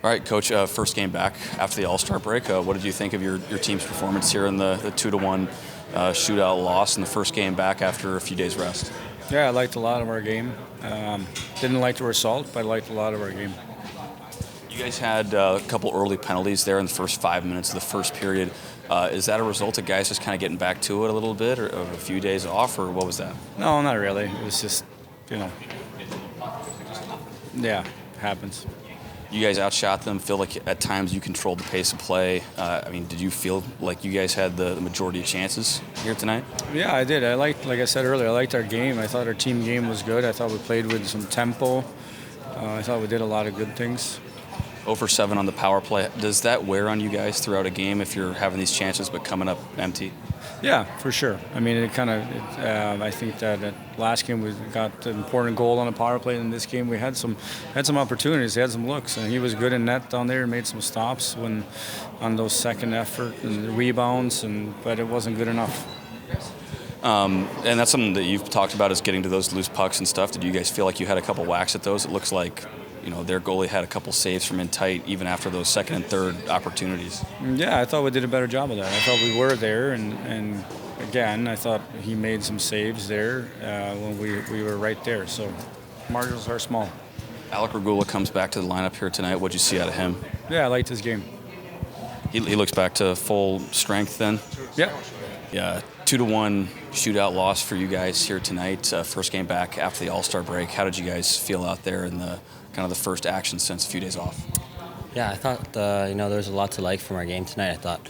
All right, Coach, first game back after the All-Star break. What did you think of your team's performance here in the 2-1 shootout loss in the first game back after a few days rest? Yeah, I liked a lot of our game. Didn't like the result, but I liked a lot of our game. You guys had a couple early penalties there in the first 5 minutes of the first period. Is that a result of guys just kind of getting back to it a little bit, or a few days off, or what was that? No, not really. It was just, yeah, happens. You guys outshot them. Feel like at times you controlled the pace of play. Did you feel like you guys had the majority of chances here tonight? Yeah, I did. Like I said earlier, I liked our game. I thought our team game was good. I thought we played with some tempo. I thought we did a lot of good things. 0 for 7 on the power play. Does that wear on you guys throughout a game if you're having these chances but coming up empty? Yeah, for sure. I mean, I think that last game we got an important goal on the power play. In this game, we had some opportunities, had some looks, and he was good in net down there and made some stops on those second effort and the rebounds, but it wasn't good enough. And that's something that you've talked about, is getting to those loose pucks and stuff. Did you guys feel like you had a couple whacks at those? It looks like their goalie had a couple saves from in tight even after those second and third opportunities. Yeah, I thought we did a better job of that. I thought we were there, and again, I thought he made some saves there when we were right there. So margins are small. Alec Regula comes back to the lineup here tonight. What'd you see out of him? Yeah, I liked his game. He looks back to full strength then? Yeah. Yeah, 2-1 shootout loss for you guys here tonight. First game back after the All-Star break. How did you guys feel out there in the kind of the first action since a few days off? Yeah, I thought there was a lot to like from our game tonight. I thought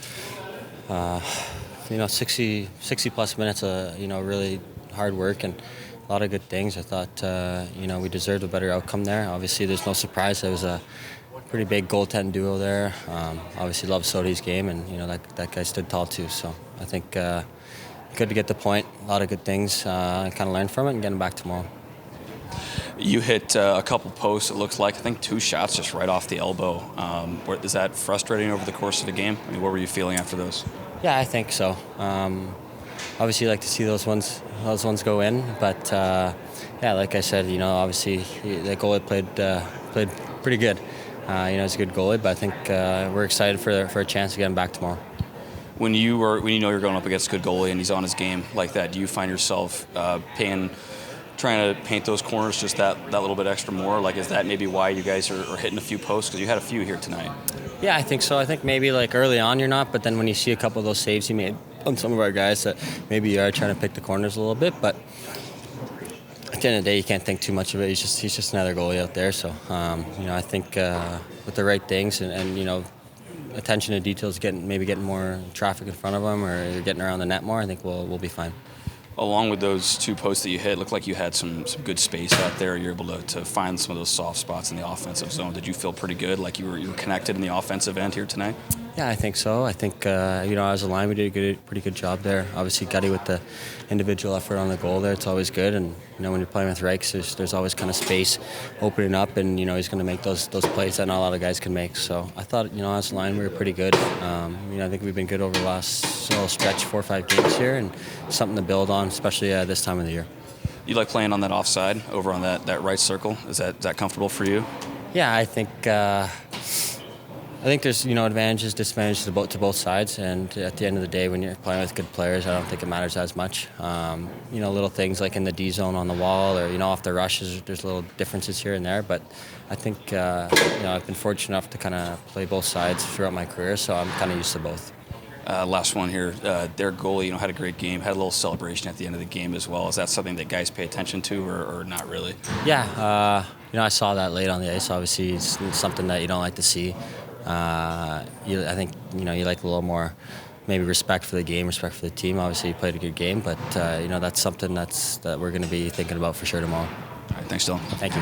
60 plus minutes of really hard work and a lot of good things. I thought we deserved a better outcome there. Obviously, there's no surprise. There was a pretty big goaltend duo there. Obviously, love Sodi's game, and that guy stood tall too. So I think good to get the point. A lot of good things. Kind of learn from it and get them back tomorrow. You hit a couple posts, it looks like. I think 2 shots just right off the elbow. Is that frustrating over the course of the game? I mean, what were you feeling after those? Yeah, I think so. Obviously, you like to see those ones go in, but yeah, like I said, obviously the goalie played pretty good. He's a good goalie, but I think we're excited for a chance to get him back tomorrow. When you know you're going up against a good goalie and he's on his game like that, do you find yourself trying to paint those corners just that little bit extra more? Like, is that maybe why you guys are hitting a few posts? Because you had a few here tonight. Yeah, I think so. I think maybe like early on you're not, but then when you see a couple of those saves he made on some of our guys, that maybe you are trying to pick the corners a little bit. But at the end of the day, you can't think too much of it. He's just another goalie out there. So I think with the right things and attention to details, getting more traffic in front of him or getting around the net more, I think we'll be fine. Along with those 2 posts that you hit, it looked like you had some good space out there. You're able to find some of those soft spots in the offensive zone. Did you feel pretty good, like you were connected in the offensive end here tonight? Yeah, I think so. I think as a line we did a pretty good job there. Obviously, Gutty with the individual effort on the goal there, it's always good. And when you're playing with Reichs, there's always kind of space opening up, and he's going to make those plays that not a lot of guys can make. So I thought as a line we were pretty good. I think we've been good over the last little stretch, 4 or 5 games here, and something to build on, especially this time of the year. You like playing on that offside over on that right circle? Is that comfortable for you? Yeah, I think there's advantages, disadvantages to both sides, and at the end of the day, when you're playing with good players, I don't think it matters as much. Little things like in the D zone on the wall, or off the rushes, there's little differences here and there. But I think I've been fortunate enough to kind of play both sides throughout my career, so I'm kind of used to both. Last one here. Their goalie, had a great game, had a little celebration at the end of the game as well. Is that something that guys pay attention to, or not really? Yeah, I saw that late on the ice. Obviously, it's something that you don't like to see. I think you like a little more, maybe respect for the game, respect for the team. Obviously, you played a good game, but that's something that we're going to be thinking about for sure tomorrow. All right, thanks, Dylan. Thank you.